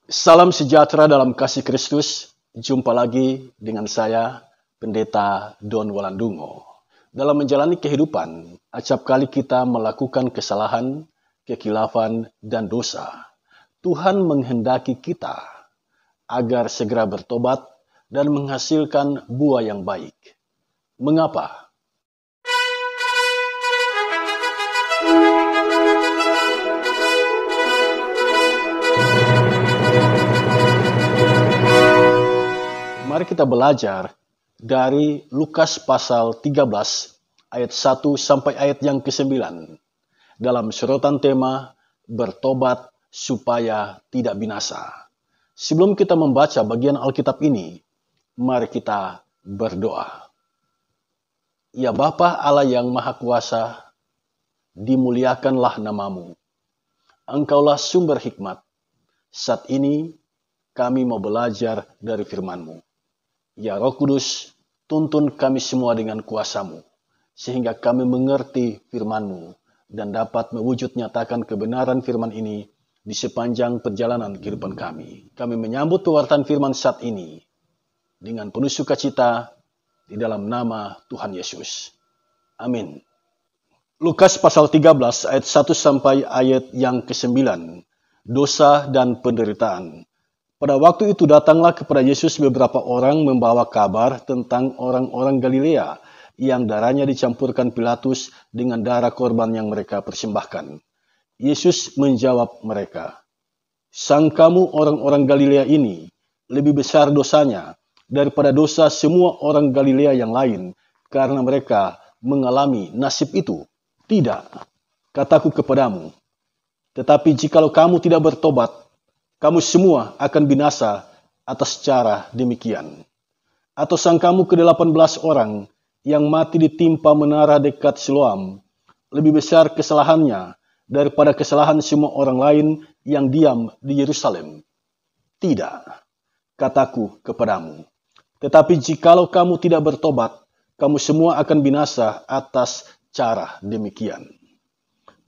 Salam sejahtera dalam kasih Kristus. Jumpa lagi dengan saya, Pendeta Don Walandungo. Dalam menjalani kehidupan, acap kali kita melakukan kesalahan, kekilafan, dan dosa. Tuhan menghendaki kita agar segera bertobat dan menghasilkan buah yang baik. Mengapa? Mari kita belajar dari Lukas pasal 13 ayat 1 sampai ayat yang ke-9 dalam sorotan tema bertobat supaya tidak binasa. Sebelum kita membaca bagian Alkitab ini, mari kita berdoa. Ya Bapa Allah yang Maha Kuasa, dimuliakanlah namamu. Engkaulah sumber hikmat. Saat ini kami mau belajar dari firman-Mu. Ya Roh Kudus, tuntun kami semua dengan kuasa-Mu, sehingga kami mengerti firman-Mu dan dapat mewujud nyatakan kebenaran firman ini di sepanjang perjalanan kehidupan kami. Kami menyambut pewartaan firman saat ini dengan penuh sukacita di dalam nama Tuhan Yesus. Amin. Lukas pasal 13 ayat 1 sampai ayat yang ke-9. Dosa dan penderitaan. Pada waktu itu datanglah kepada Yesus beberapa orang membawa kabar tentang orang-orang Galilea yang darahnya dicampurkan Pilatus dengan darah korban yang mereka persembahkan. Yesus menjawab mereka, "Sangkamu orang-orang Galilea ini lebih besar dosanya daripada dosa semua orang Galilea yang lain karena mereka mengalami nasib itu? Tidak, kataku kepadamu. Tetapi jikalau kamu tidak bertobat, kamu semua akan binasa atas cara demikian. Atau sangkamu ke-18 orang yang mati ditimpa menara dekat Siloam lebih besar kesalahannya daripada kesalahan semua orang lain yang diam di Yerusalem? Tidak, kataku kepadamu. Tetapi jikalau kamu tidak bertobat, kamu semua akan binasa atas cara demikian."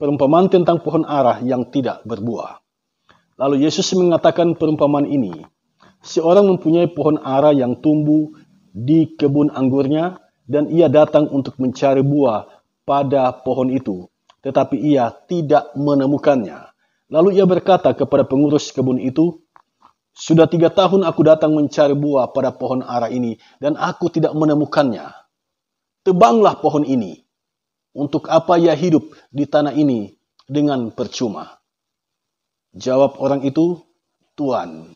Perumpamaan tentang pohon ara yang tidak berbuah. Lalu Yesus mengatakan perumpamaan ini. Seorang mempunyai pohon ara yang tumbuh di kebun anggurnya dan ia datang untuk mencari buah pada pohon itu. Tetapi ia tidak menemukannya. Lalu ia berkata kepada pengurus kebun itu, "Sudah 3 tahun aku datang mencari buah pada pohon ara ini dan aku tidak menemukannya. Tebanglah pohon ini. Untuk apa ia hidup di tanah ini dengan percuma?" Jawab orang itu, "Tuan,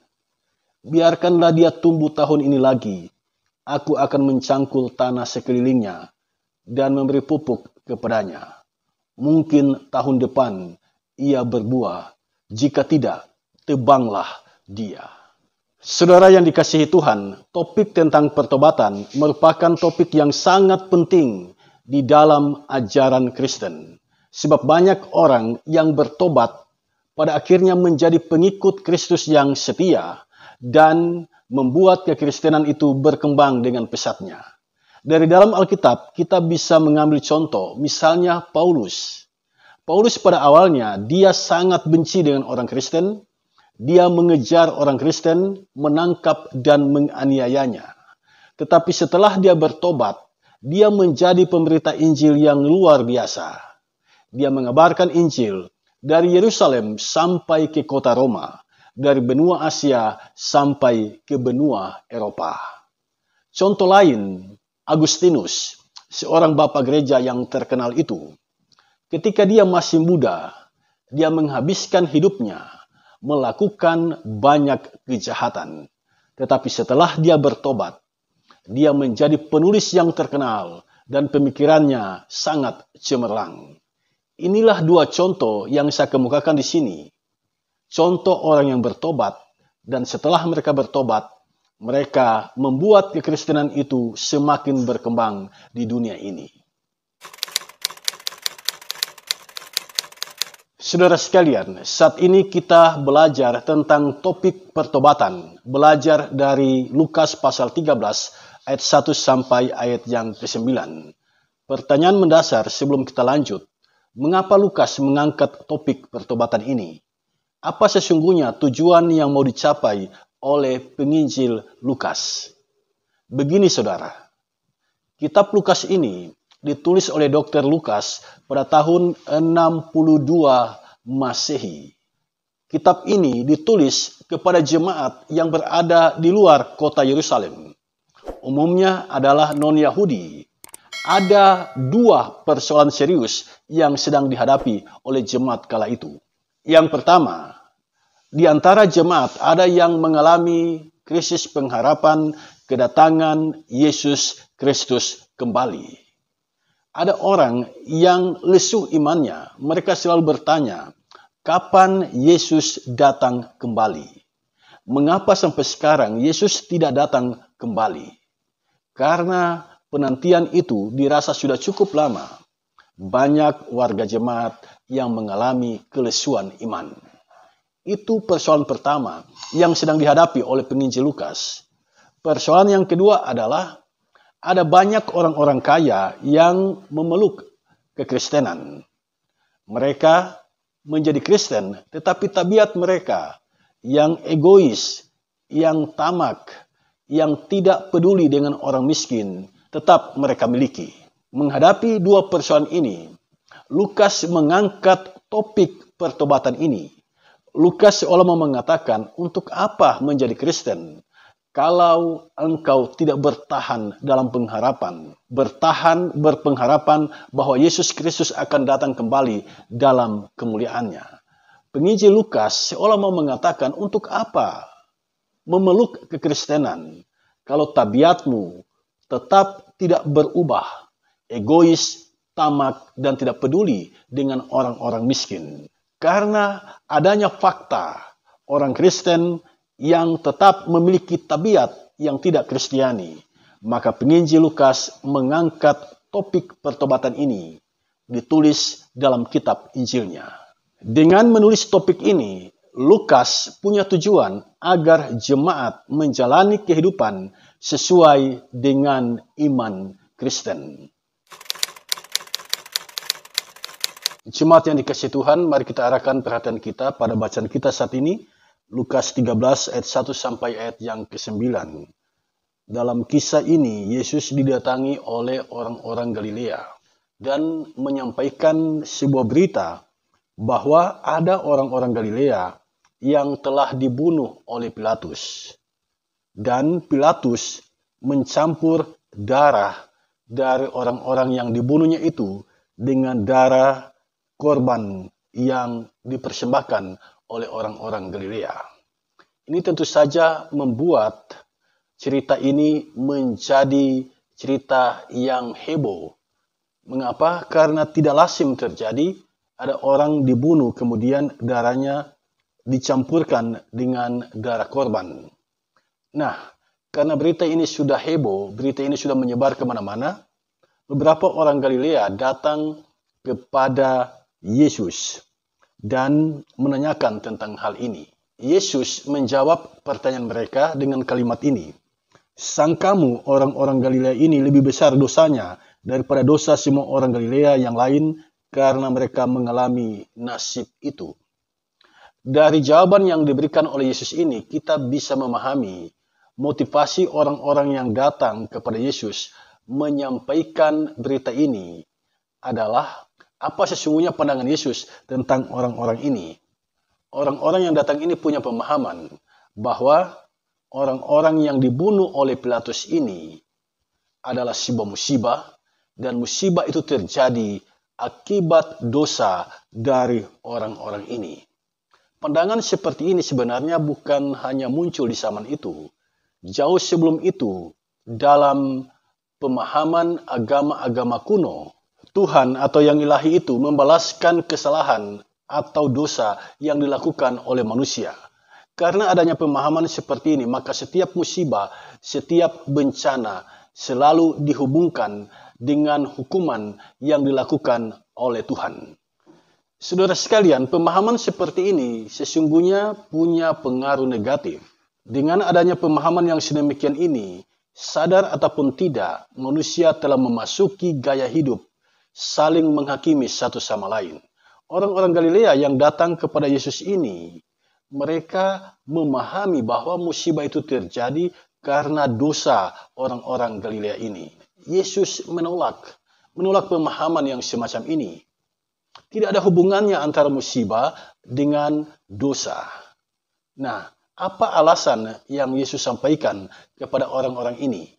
biarkanlah dia tumbuh tahun ini lagi. Aku akan mencangkul tanah sekelilingnya dan memberi pupuk kepadanya. Mungkin tahun depan ia berbuah. Jika tidak, tebanglah dia." Saudara yang dikasihi Tuhan, topik tentang pertobatan merupakan topik yang sangat penting di dalam ajaran Kristen. Sebab banyak orang yang bertobat pada akhirnya menjadi pengikut Kristus yang setia dan membuat kekristenan itu berkembang dengan pesatnya. Dari dalam Alkitab kita bisa mengambil contoh, misalnya Paulus. Paulus pada awalnya dia sangat benci dengan orang Kristen, dia mengejar orang Kristen, menangkap dan menganiayanya. Tetapi setelah dia bertobat, dia menjadi pemberita Injil yang luar biasa. Dia mengabarkan Injil dari Yerusalem sampai ke kota Roma, dari benua Asia sampai ke benua Eropa. Contoh lain, Agustinus, seorang bapak gereja yang terkenal itu. Ketika dia masih muda, dia menghabiskan hidupnya melakukan banyak kejahatan. Tetapi setelah dia bertobat, dia menjadi penulis yang terkenal dan pemikirannya sangat cemerlang. Inilah 2 contoh yang saya kemukakan di sini. Contoh orang yang bertobat dan setelah mereka bertobat, mereka membuat kekristenan itu semakin berkembang di dunia ini. Saudara sekalian, saat ini kita belajar tentang topik pertobatan. Belajar dari Lukas pasal 13 ayat 1 sampai ayat yang ke-9. Pertanyaan mendasar sebelum kita lanjut. Mengapa Lukas mengangkat topik pertobatan ini? Apa sesungguhnya tujuan yang mau dicapai oleh penginjil Lukas? Begini saudara, kitab Lukas ini ditulis oleh Dr. Lukas pada tahun 62 Masehi. Kitab ini ditulis kepada jemaat yang berada di luar kota Yerusalem. Umumnya adalah non-Yahudi. Ada dua persoalan serius yang sedang dihadapi oleh jemaat kala itu. Yang pertama, di antara jemaat ada yang mengalami krisis pengharapan kedatangan Yesus Kristus kembali. Ada orang yang lesu imannya. Mereka selalu bertanya, kapan Yesus datang kembali? Mengapa sampai sekarang Yesus tidak datang kembali? Karena penantian itu dirasa sudah cukup lama. Banyak warga jemaat yang mengalami kelesuan iman. Itu persoalan pertama yang sedang dihadapi oleh penginjil Lukas. Persoalan yang kedua adalah ada banyak orang-orang kaya yang memeluk kekristenan. Mereka menjadi Kristen, tetapi tabiat mereka yang egois, yang tamak, yang tidak peduli dengan orang miskin, tetap mereka miliki. Menghadapi dua persoalan ini, Lukas mengangkat topik pertobatan ini. Lukas seolah mau mengatakan, untuk apa menjadi Kristen kalau engkau tidak bertahan dalam pengharapan, berpengharapan bahwa Yesus Kristus akan datang kembali dalam kemuliaannya. Penginjil Lukas seolah mau mengatakan, untuk apa memeluk kekristenan kalau tabiatmu tetap tidak berubah, egois, tamak, dan tidak peduli dengan orang-orang miskin. Karena adanya fakta orang Kristen yang tetap memiliki tabiat yang tidak Kristiani, maka penginjil Lukas mengangkat topik pertobatan ini ditulis dalam kitab Injilnya. Dengan menulis topik ini, Lukas punya tujuan agar jemaat menjalani kehidupan sesuai dengan iman Kristen. Jemaat yang dikasihi Tuhan, mari kita arahkan perhatian kita pada bacaan kita saat ini, Lukas 13 ayat 1 sampai ayat yang ke-9. Dalam kisah ini, Yesus didatangi oleh orang-orang Galilea dan menyampaikan sebuah berita bahwa ada orang-orang Galilea yang telah dibunuh oleh Pilatus. Dan Pilatus mencampur darah dari orang-orang yang dibunuhnya itu dengan darah korban yang dipersembahkan oleh orang-orang Galilea. Ini tentu saja membuat cerita ini menjadi cerita yang heboh. Mengapa? Karena tidak lazim terjadi ada orang dibunuh kemudian darahnya dicampurkan dengan darah korban. Nah, karena berita ini sudah heboh, berita ini sudah menyebar kemana-mana, beberapa orang Galilea datang kepada Yesus dan menanyakan tentang hal ini. Yesus menjawab pertanyaan mereka dengan kalimat ini. Sangkamu orang-orang Galilea ini lebih besar dosanya daripada dosa semua orang Galilea yang lain karena mereka mengalami nasib itu. Dari jawaban yang diberikan oleh Yesus ini, kita bisa memahami motivasi orang-orang yang datang kepada Yesus menyampaikan berita ini adalah apa sesungguhnya pandangan Yesus tentang orang-orang ini. Orang-orang yang datang ini punya pemahaman bahwa orang-orang yang dibunuh oleh Pilatus ini adalah sebuah musibah, dan musibah itu terjadi akibat dosa dari orang-orang ini. Pandangan seperti ini sebenarnya bukan hanya muncul di zaman itu. Jauh sebelum itu, dalam pemahaman agama-agama kuno, Tuhan atau yang ilahi itu membalaskan kesalahan atau dosa yang dilakukan oleh manusia. Karena adanya pemahaman seperti ini, maka setiap musibah, setiap bencana selalu dihubungkan dengan hukuman yang dilakukan oleh Tuhan. Saudara sekalian, pemahaman seperti ini sesungguhnya punya pengaruh negatif. Dengan adanya pemahaman yang sedemikian ini, sadar ataupun tidak, manusia telah memasuki gaya hidup saling menghakimi satu sama lain. Orang-orang Galilea yang datang kepada Yesus ini Mereka memahami bahwa musibah itu terjadi karena dosa orang-orang Galilea ini. Yesus menolak pemahaman yang semacam ini. Tidak ada hubungannya antara musibah dengan dosa. Nah, apa alasan yang Yesus sampaikan kepada orang-orang ini?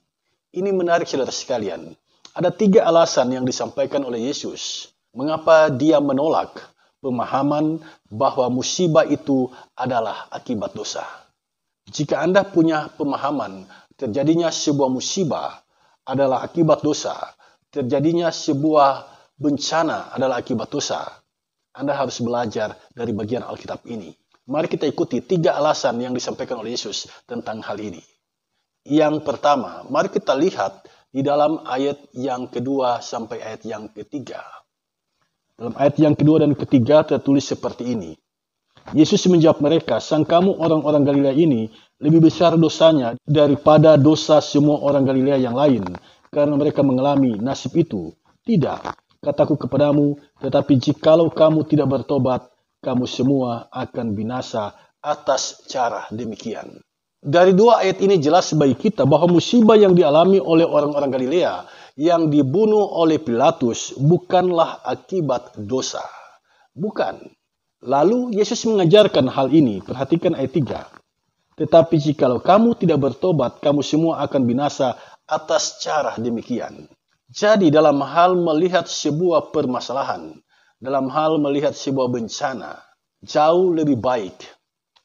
Ini menarik, saudara sekalian. Ada 3 alasan yang disampaikan oleh Yesus. Mengapa dia menolak pemahaman bahwa musibah itu adalah akibat dosa. Jika Anda punya pemahaman terjadinya sebuah musibah adalah akibat dosa, terjadinya sebuah bencana adalah akibat dosa, Anda harus belajar dari bagian Alkitab ini. Mari kita ikuti 3 alasan yang disampaikan oleh Yesus tentang hal ini. Yang pertama, mari kita lihat di dalam ayat yang kedua sampai ayat yang ketiga. Dalam ayat yang kedua dan ketiga tertulis seperti ini. Yesus menjawab mereka, "Sang kamu orang-orang Galilea ini lebih besar dosanya daripada dosa semua orang Galilea yang lain, karena mereka mengalami nasib itu. Tidak, kataku kepadamu, tetapi jikalau kamu tidak bertobat, kamu semua akan binasa atas cara demikian." Dari 2 ayat ini jelas bagi kita bahwa musibah yang dialami oleh orang-orang Galilea yang dibunuh oleh Pilatus bukanlah akibat dosa. Bukan. Lalu Yesus mengajarkan hal ini. Perhatikan ayat 3. "Tetapi jikalau kamu tidak bertobat, kamu semua akan binasa atas cara demikian." Jadi dalam hal melihat sebuah permasalahan, dalam hal melihat sebuah bencana, jauh lebih baik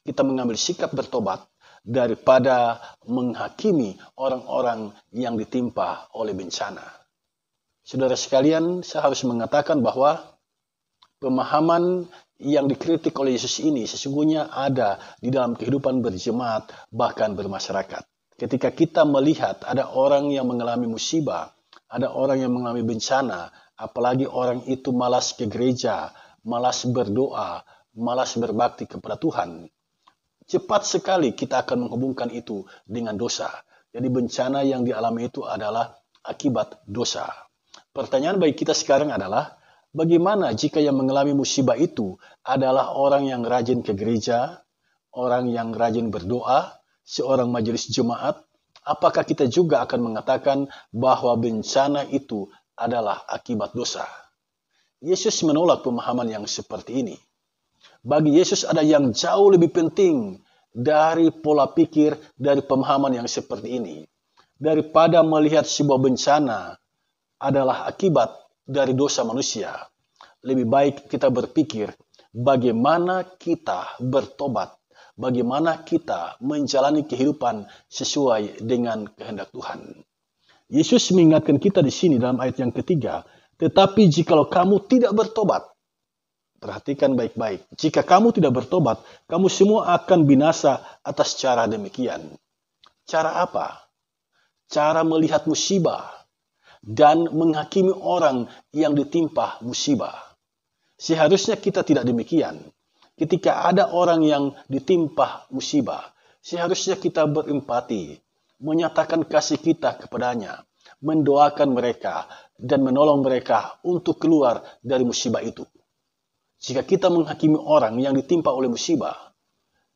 kita mengambil sikap bertobat daripada menghakimi orang-orang yang ditimpa oleh bencana. Saudara sekalian, saya harus mengatakan bahwa pemahaman yang dikritik oleh Yesus ini sesungguhnya ada di dalam kehidupan berjemaat, bahkan bermasyarakat. Ketika kita melihat ada orang yang mengalami musibah, ada orang yang mengalami bencana, apalagi orang itu malas ke gereja, malas berdoa, malas berbakti kepada Tuhan, cepat sekali kita akan menghubungkan itu dengan dosa. Jadi bencana yang dialami itu adalah akibat dosa. Pertanyaan bagi kita sekarang adalah, bagaimana jika yang mengalami musibah itu adalah orang yang rajin ke gereja, orang yang rajin berdoa, seorang majelis jemaat? Apakah kita juga akan mengatakan bahwa bencana itu adalah akibat dosa? Yesus menolak pemahaman yang seperti ini. Bagi Yesus ada yang jauh lebih penting dari pola pikir, dari pemahaman yang seperti ini. Daripada melihat sebuah bencana adalah akibat dari dosa manusia, lebih baik kita berpikir bagaimana kita bertobat, bagaimana kita menjalani kehidupan sesuai dengan kehendak Tuhan. Yesus mengingatkan kita di sini dalam ayat yang ketiga, "Tetapi jikalau kamu tidak bertobat," perhatikan baik-baik, "jika kamu tidak bertobat, kamu semua akan binasa atas cara demikian." Cara apa? Cara melihat musibah dan menghakimi orang yang ditimpa musibah. Seharusnya kita tidak demikian. Ketika ada orang yang ditimpa musibah, seharusnya kita berempati, menyatakan kasih kita kepadanya, mendoakan mereka, dan menolong mereka untuk keluar dari musibah itu. Jika kita menghakimi orang yang ditimpa oleh musibah,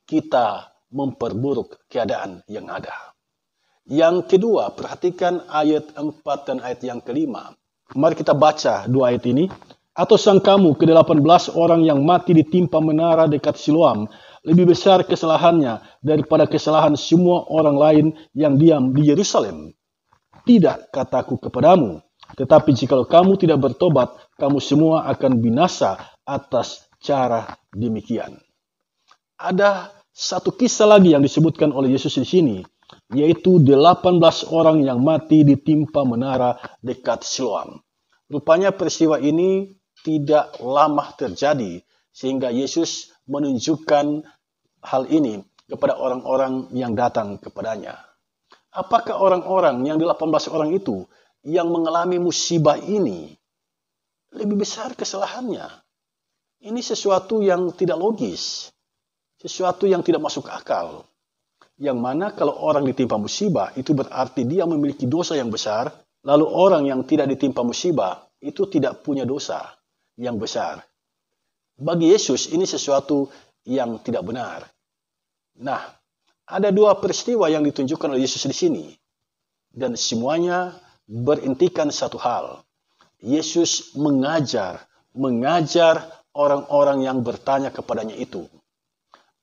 kita memperburuk keadaan yang ada. Yang kedua, perhatikan ayat 4 dan ayat yang kelima. Mari kita baca 2 ayat ini. "Atau sang kamu ke-18 orang yang mati ditimpa menara dekat Siloam lebih besar kesalahannya daripada kesalahan semua orang lain yang diam di Yerusalem? Tidak, kataku kepadamu, tetapi jikalau kamu tidak bertobat, kamu semua akan binasa atas cara demikian." Ada satu kisah lagi yang disebutkan oleh Yesus di sini, yaitu 18 orang yang mati ditimpa menara dekat Siloam. Rupanya peristiwa ini tidak lama terjadi, sehingga Yesus menunjukkan hal ini kepada orang-orang yang datang kepadanya. Apakah orang-orang yang 18 orang itu yang mengalami musibah ini lebih besar kesalahannya? Ini sesuatu yang tidak logis, sesuatu yang tidak masuk akal. Yang mana kalau orang ditimpa musibah, itu berarti dia memiliki dosa yang besar, lalu orang yang tidak ditimpa musibah, itu tidak punya dosa yang besar. Bagi Yesus, ini sesuatu yang tidak benar. Nah, ada dua peristiwa yang ditunjukkan oleh Yesus di sini. Dan semuanya berintikan satu hal. Yesus mengajar orang-orang yang bertanya kepadanya itu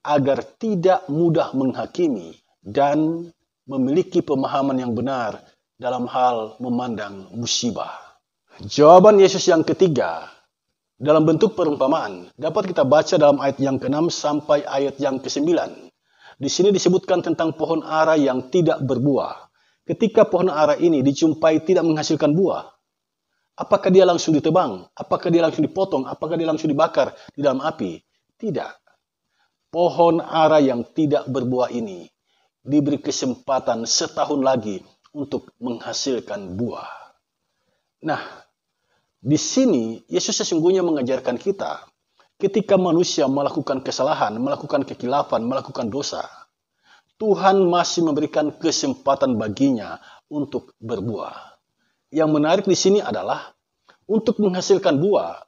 agar tidak mudah menghakimi dan memiliki pemahaman yang benar dalam hal memandang musibah. Jawaban Yesus yang ketiga dalam bentuk perumpamaan dapat kita baca dalam ayat yang ke-6 sampai ayat yang ke-9. Di sini disebutkan tentang pohon ara yang tidak berbuah. Ketika pohon ara ini dijumpai tidak menghasilkan buah, apakah dia langsung ditebang? Apakah dia langsung dipotong? Apakah dia langsung dibakar di dalam api? Tidak. Pohon ara yang tidak berbuah ini diberi kesempatan setahun lagi untuk menghasilkan buah. Nah, di sini Yesus sesungguhnya mengajarkan kita ketika manusia melakukan kesalahan, melakukan kekilafan, melakukan dosa, Tuhan masih memberikan kesempatan baginya untuk berbuah. Yang menarik di sini adalah untuk menghasilkan buah,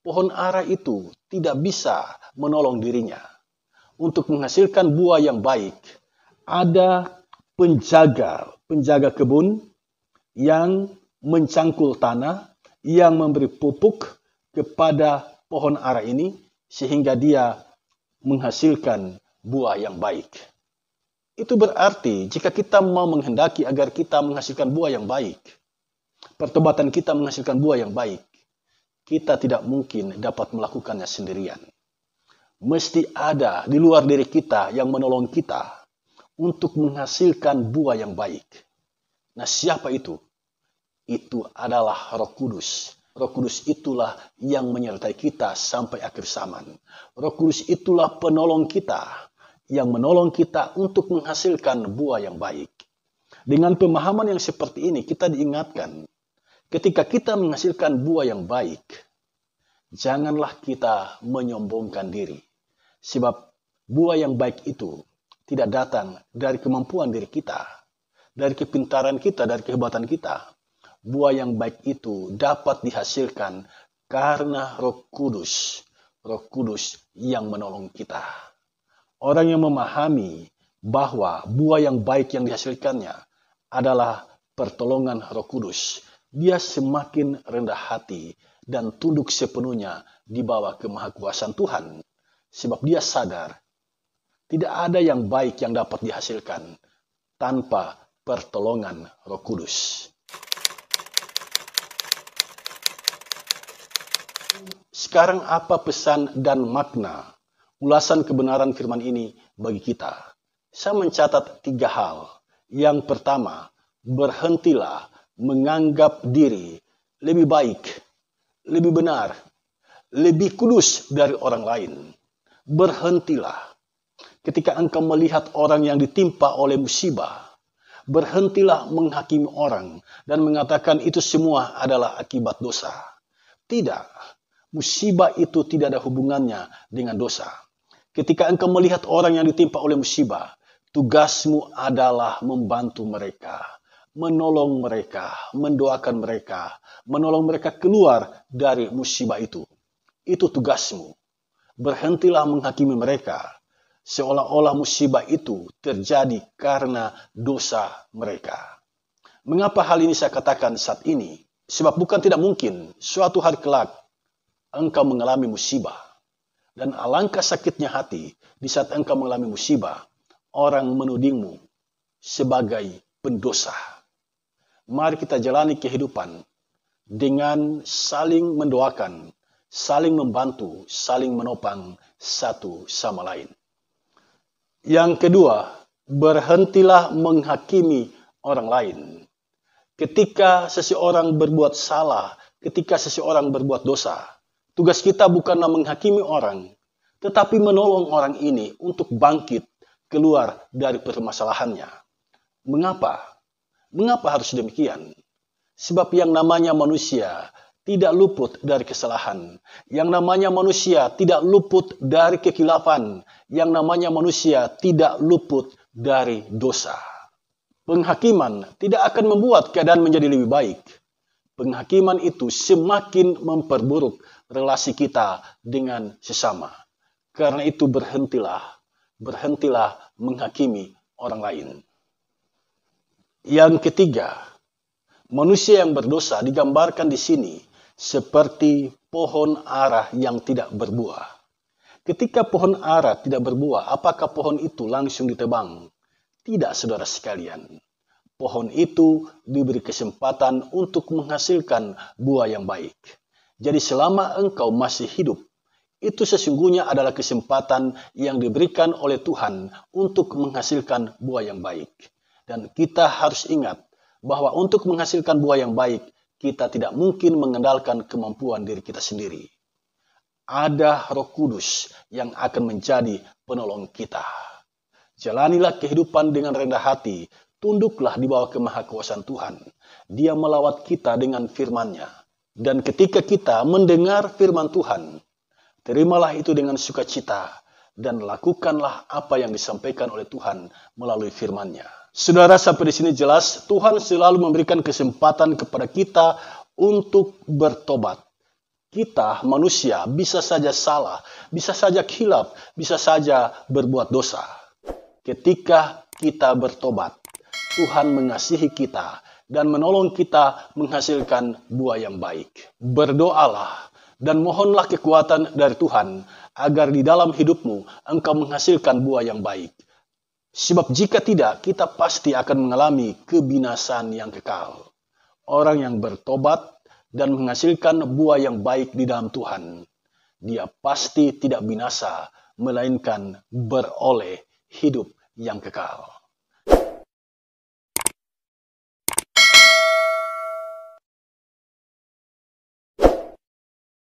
pohon ara itu tidak bisa menolong dirinya. Untuk menghasilkan buah yang baik, ada penjaga kebun yang mencangkul tanah, yang memberi pupuk kepada pohon ara ini sehingga dia menghasilkan buah yang baik. Itu berarti jika kita mau menghendaki agar kita menghasilkan buah yang baik, pertobatan kita menghasilkan buah yang baik, kita tidak mungkin dapat melakukannya sendirian. Mesti ada di luar diri kita yang menolong kita untuk menghasilkan buah yang baik. Nah, siapa itu? Itu adalah Roh Kudus. Roh Kudus itulah yang menyertai kita sampai akhir zaman. Roh Kudus itulah penolong kita, yang menolong kita untuk menghasilkan buah yang baik. Dengan pemahaman yang seperti ini, kita diingatkan, ketika kita menghasilkan buah yang baik, janganlah kita menyombongkan diri. Sebab buah yang baik itu tidak datang dari kemampuan diri kita, dari kepintaran kita, dari kehebatan kita. Buah yang baik itu dapat dihasilkan karena Roh Kudus yang menolong kita. Orang yang memahami bahwa buah yang baik yang dihasilkannya adalah pertolongan Roh Kudus, dia semakin rendah hati dan tunduk sepenuhnya di bawah kemahakuasaan Tuhan. Sebab dia sadar, tidak ada yang baik yang dapat dihasilkan tanpa pertolongan Roh Kudus. Sekarang apa pesan dan makna ulasan kebenaran firman ini bagi kita? Saya mencatat 3 hal. Yang pertama, berhentilah menganggap diri lebih baik, lebih benar, lebih kudus dari orang lain. Berhentilah. Ketika engkau melihat orang yang ditimpa oleh musibah, berhentilah menghakimi orang dan mengatakan itu semua adalah akibat dosa. Tidak. Musibah itu tidak ada hubungannya dengan dosa. Ketika engkau melihat orang yang ditimpa oleh musibah, tugasmu adalah membantu mereka, menolong mereka, mendoakan mereka, menolong mereka keluar dari musibah itu. Itu tugasmu. Berhentilah menghakimi mereka, seolah-olah musibah itu terjadi karena dosa mereka. Mengapa hal ini saya katakan saat ini? Sebab bukan tidak mungkin suatu hari kelak engkau mengalami musibah. Dan alangkah sakitnya hati di saat engkau mengalami musibah, orang menudingmu sebagai pendosa. Mari kita jalani kehidupan dengan saling mendoakan, saling membantu, saling menopang satu sama lain. Yang kedua, berhentilah menghakimi orang lain. Ketika seseorang berbuat salah, ketika seseorang berbuat dosa, tugas kita bukanlah menghakimi orang, tetapi menolong orang ini untuk bangkit keluar dari permasalahannya. Mengapa? Mengapa harus demikian? Sebab yang namanya manusia tidak luput dari kesalahan. Yang namanya manusia tidak luput dari kekilafan. Yang namanya manusia tidak luput dari dosa. Penghakiman tidak akan membuat keadaan menjadi lebih baik. Penghakiman itu semakin memperburuk relasi kita dengan sesama. Karena itu berhentilah berhentilah menghakimi orang lain. Yang ketiga, manusia yang berdosa digambarkan di sini seperti pohon ara yang tidak berbuah. Ketika pohon ara tidak berbuah, apakah pohon itu langsung ditebang? Tidak, saudara sekalian. Pohon itu diberi kesempatan untuk menghasilkan buah yang baik. Jadi selama engkau masih hidup, itu sesungguhnya adalah kesempatan yang diberikan oleh Tuhan untuk menghasilkan buah yang baik. Dan kita harus ingat bahwa untuk menghasilkan buah yang baik, kita tidak mungkin mengandalkan kemampuan diri kita sendiri. Ada Roh Kudus yang akan menjadi penolong kita. Jalanilah kehidupan dengan rendah hati, tunduklah di bawah kemahakuasaan Tuhan. Dia melawat kita dengan firman-Nya. Dan ketika kita mendengar firman Tuhan, terimalah itu dengan sukacita dan lakukanlah apa yang disampaikan oleh Tuhan melalui firman-Nya. Saudara, sampai di sini jelas Tuhan selalu memberikan kesempatan kepada kita untuk bertobat. Kita manusia bisa saja salah, bisa saja khilaf, bisa saja berbuat dosa. Ketika kita bertobat, Tuhan mengasihi kita dan menolong kita menghasilkan buah yang baik. Berdoalah dan mohonlah kekuatan dari Tuhan agar di dalam hidupmu engkau menghasilkan buah yang baik. Sebab jika tidak, kita pasti akan mengalami kebinasaan yang kekal. Orang yang bertobat dan menghasilkan buah yang baik di dalam Tuhan, dia pasti tidak binasa, melainkan beroleh hidup yang kekal.